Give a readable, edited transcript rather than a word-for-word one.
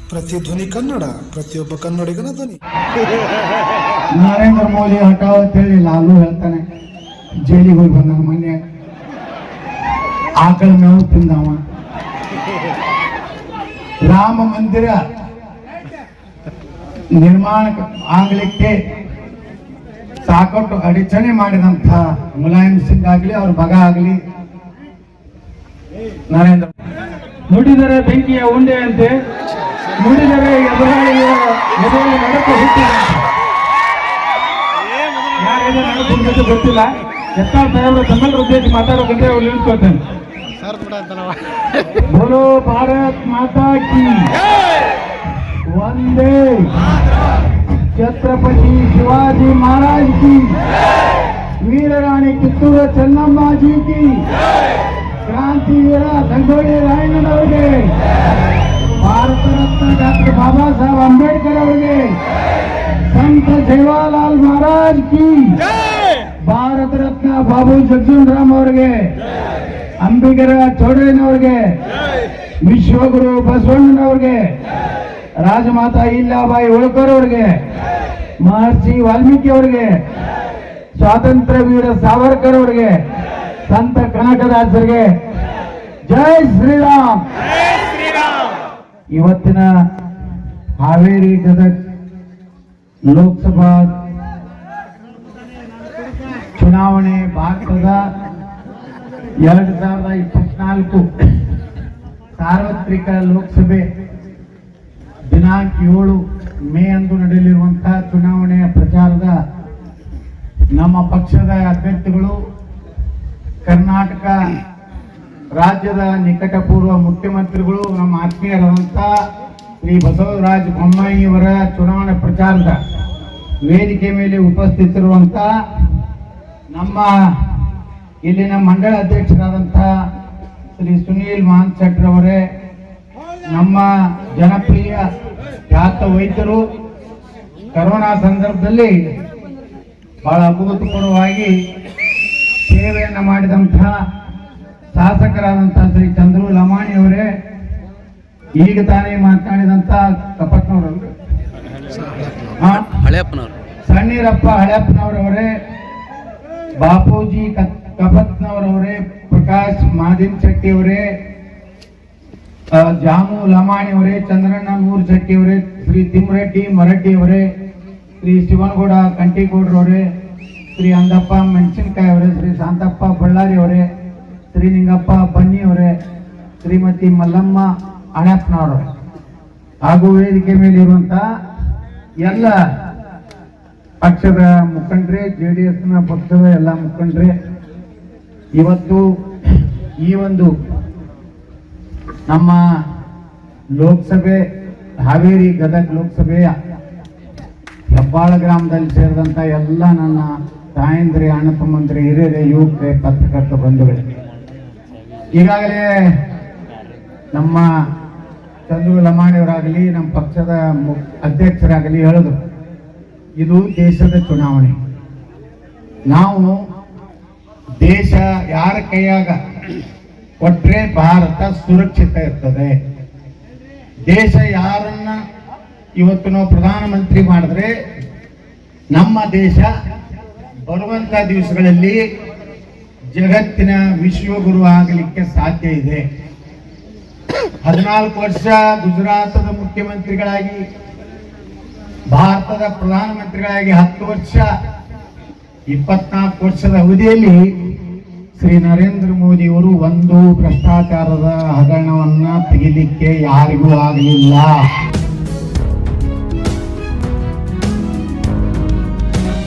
ಪ್ರತಿಧ್ವನಿ ಕನ್ನಡ, ಪ್ರತಿಯೊಬ್ಬ ಕನ್ನಡಿಗನ ಧ್ವನಿ. ನರೇಂದ್ರ ಮೋದಿ ಹಠಾವ್ ಅಂತೇಳಿ ಲಾಲು ಹೇಳ್ತಾನೆ. ಜೈಲಿಗೆ ಹೋಗಿ ಬಂದ ಮೊನ್ನೆ ಆಕಳ ಮೇವು ತಿಂದವ. ರಾಮ ಮಂದಿರ ನಿರ್ಮಾಣ ಆಗ್ಲಿಕ್ಕೆ ಸಾಕಷ್ಟು ಅಡಚಣೆ ಮಾಡಿದಂತ ಮುಲಾಯಂ ಸಿಂಗ್ ಆಗ್ಲಿ ಅವ್ರ ಮಗ ಆಗ್ಲಿ ನರೇಂದ್ರ ನುಡಿದರೆ ಬೆಂಕಿಯ ಉಂಡೆ ಅಂತೆ, ನುಡಿದರೆ ಎದುರಾಳಿಯ ನಡಕು ಹುಟ್ಟಿದಂತೆ. ಯಾರು ನಡಕು ಗೊತ್ತಿಲ್ಲ. ಎತ್ತಾಳ್ ಸಾಹೇಬ್ರು ತಮ್ಮೆಲ್ಲರ ಉದ್ದೇಶ ಮಾತಾಡೋಕಂದ್ರೆ ಅವ್ರು ನಿಲ್ಸ್ಕೊಳ್ತೇನೆ. ಬೋಲೋ ಭಾರತ್ ಮಾತಾ ಕಿ ವಂದೇ, ಛತ್ರಪತಿ ಶಿವಾಜಿ ಮಹಾರಾಜ್ की, ವೀರರಾಣಿ ಕಿತ್ತೂರು ಚೆನ್ನಮ್ಮಾಜಿ की, ಕ್ರಾಂತಿವೀರ ಸಂಗೊಳ್ಳಿ ರಾಯಣ್ಣನವರಿಗೆ, ಭಾರತ ರತ್ನ ಡಾಕ್ಟರ್ ಬಾಬಾ ಸಾಹೇಬ್ ಅಂಬೇಡ್ಕರ್ ಅವರಿಗೆ, ಸಂತ ಸೇವಾಲಾಲ್ ಮಹಾರಾಜ್ की, ಭಾರತ ರತ್ನ ಬಾಬು ಜಗಜೀವನ್ ರಾಮ್ ಅವರಿಗೆ, ಅಂಬಿಗರ ಚೌಡಯ್ಯನವರಿಗೆ, ವಿಶ್ವಗುರು ಬಸವಣ್ಣನವರಿಗೆ, ರಾಜಮಾತಾ ಇಲ್ಲಾಬಾಯಿ ಹೋಳ್ಕರ್ ಅವರಿಗೆ, ಮಹರ್ಷಿ ವಾಲ್ಮೀಕಿ ಅವರಿಗೆ, ಸ್ವಾತಂತ್ರ್ಯ ವೀರ ಸಾವರ್ಕರ್ ಅವರಿಗೆ, ಸಂತ ಕನಕದಾಸರಿಗೆ ಜೈ ಶ್ರೀರಾಮ್. ಇವತ್ತಿನ ಹಾವೇರಿ ಗದಗ ಲೋಕಸಭಾ ಚುನಾವಣೆ ಭಾರತದ 2024 ಸಾರ್ವತ್ರಿಕ ಲೋಕಸಭೆ ದಿನಾಂಕ 7 ಮೇ ಅಂದು ನಡೆಯಲಿರುವಂತಹ ಚುನಾವಣೆಯ ಪ್ರಚಾರದ ನಮ್ಮ ಪಕ್ಷದ ಅಭ್ಯರ್ಥಿಗಳು ಕರ್ನಾಟಕ ರಾಜ್ಯದ ನಿಕಟಪೂರ್ವ ಮುಖ್ಯಮಂತ್ರಿಗಳು ನಮ್ಮ ಆತ್ಮೀಯರಾದಂಥ ಶ್ರೀ ಬಸವರಾಜ ಬೊಮ್ಮಾಯಿಯವರ ಚುನಾವಣಾ ಪ್ರಚಾರದ ವೇದಿಕೆ ಮೇಲೆ ಉಪಸ್ಥಿತರಿರುವಂಥ ನಮ್ಮ ಇಲ್ಲಿನ ಮಂಡಳ ಅಧ್ಯಕ್ಷರಾದಂಥ ಶ್ರೀ ಸುನೀಲ್ ಮಹಾಂತ್ ಶೆಟ್ಟರ್ ಅವರೇ, ನಮ್ಮ ಜನಪ್ರಿಯ ಖ್ಯಾತ ವೈದ್ಯರು, ಕರೋನಾ ಸಂದರ್ಭದಲ್ಲಿ ಬಹಳ ಅಭೂತಪೂರ್ವವಾಗಿ ಸೇವೆಯನ್ನು ಮಾಡಿದಂತಹ ಶಾಸಕರಾದಂತಹ ಶ್ರೀ ಚಂದ್ರು ಲಮಾಣಿ ಅವರೇ, ಈಗ ತಾನೇ ಮಾತನಾಡಿದಂತ ಕಪತ್ನವರು ಸಣ್ಣೀರಪ್ಪ ಹಳೆಪ್ಪನವರವರೇ, ಬಾಪೂಜಿ ಕಪತ್ನವರವರೇ, ಪ್ರಕಾಶ್ ಮಾದಿನ್ ಶೆಟ್ಟಿ ಅವರೇ, ಜಾಮು ಲಮಾಣಿ ಅವರೇ, ಚಂದ್ರಣ್ಣ ನೂರ್ ಶೆಟ್ಟಿ ಅವರೇ, ಶ್ರೀ ತಿಮ್ಮರೆಡ್ಡಿ ಮರಡ್ಡಿ ಅವರೇ, ಶ್ರೀ ಶಿವನಗೌಡ ಕಂಟಿಗೌಡ್ರವರೇ, ಶ್ರೀ ಅಂದಪ್ಪ ಮೆಣಸಿನಕಾಯಿ ಅವರೇ, ಶ್ರೀ ಶಾಂತಪ್ಪ ಬಳ್ಳಾರಿ ಅವರೇ, ಶ್ರೀ ನಿಂಗಪ್ಪ ಬನ್ನಿ ಅವರೇ, ಶ್ರೀಮತಿ ಮಲ್ಲಮ್ಮ ಅಣಪ್ಪನವರೇ, ಹಾಗೂ ವೇದಿಕೆ ಮೇಲೆ ಇರುವಂತಹ ಎಲ್ಲ ಪಕ್ಷದ ಮುಖಂಡರೇ, JDS ಪಕ್ಷದ ಎಲ್ಲ ಮುಖಂಡರೇ, ಇವತ್ತು ಈ ಒಂದು ನಮ್ಮ ಲೋಕಸಭೆ ಹಾವೇರಿ ಗದಗ ಲೋಕಸಭೆಯ ಹೆಬ್ಬಾಳ ಗ್ರಾಮದಲ್ಲಿ ಸೇರಿದಂತ ಎಲ್ಲ ನನ್ನ ತಾಯಂದ್ರಿ, ಅಣ್ಣ ತಮ್ಮಂದ್ರಿ, ಹಿರಿಯರೇ, ಯುವಕರೇ, ಪತ್ರಕರ್ತ ಬಂಧುಗಳೇ, ಈಗಾಗಲೇ ನಮ್ಮ ಚಂದ್ರು ಲಮಾಣಿಯವರಾಗಲಿ ನಮ್ಮ ಪಕ್ಷದ ಅಧ್ಯಕ್ಷರಾಗಲಿ ಹೇಳಿದ್ರು, ಇದು ದೇಶದ ಚುನಾವಣೆ. ನಾವು ದೇಶ ಯಾರ ಕೈಯಾಗ ಕೊಟ್ರೆ ಭಾರತ ಸುರಕ್ಷಿತ ಇರ್ತದೆ. ದೇಶ ಯಾರನ್ನ ಇವತ್ತು ನಾವು ಪ್ರಧಾನಮಂತ್ರಿ ಮಾಡಿದ್ರೆ ನಮ್ಮ ದೇಶ ಬರುವಂತ ದಿವಸಗಳಲ್ಲಿ ಜಗತ್ತಿನ ವಿಶ್ವಗುರು ಆಗಲಿಕ್ಕೆ ಸಾಧ್ಯ ಇದೆ. 14 ವರ್ಷ ಗುಜರಾತದ ಮುಖ್ಯಮಂತ್ರಿಗಳಾಗಿ, ಭಾರತದ ಪ್ರಧಾನಮಂತ್ರಿಗಳಾಗಿ 10 ವರ್ಷ, 24 ವರ್ಷದ ಅವಧಿಯಲ್ಲಿ ಶ್ರೀ ನರೇಂದ್ರ ಮೋದಿಯವರು ಒಂದು ಭ್ರಷ್ಟಾಚಾರದ ಹಗರಣವನ್ನ ತೆಗಿಲಿಕ್ಕೆ ಯಾರಿಗೂ ಆಗಲಿಲ್ಲ.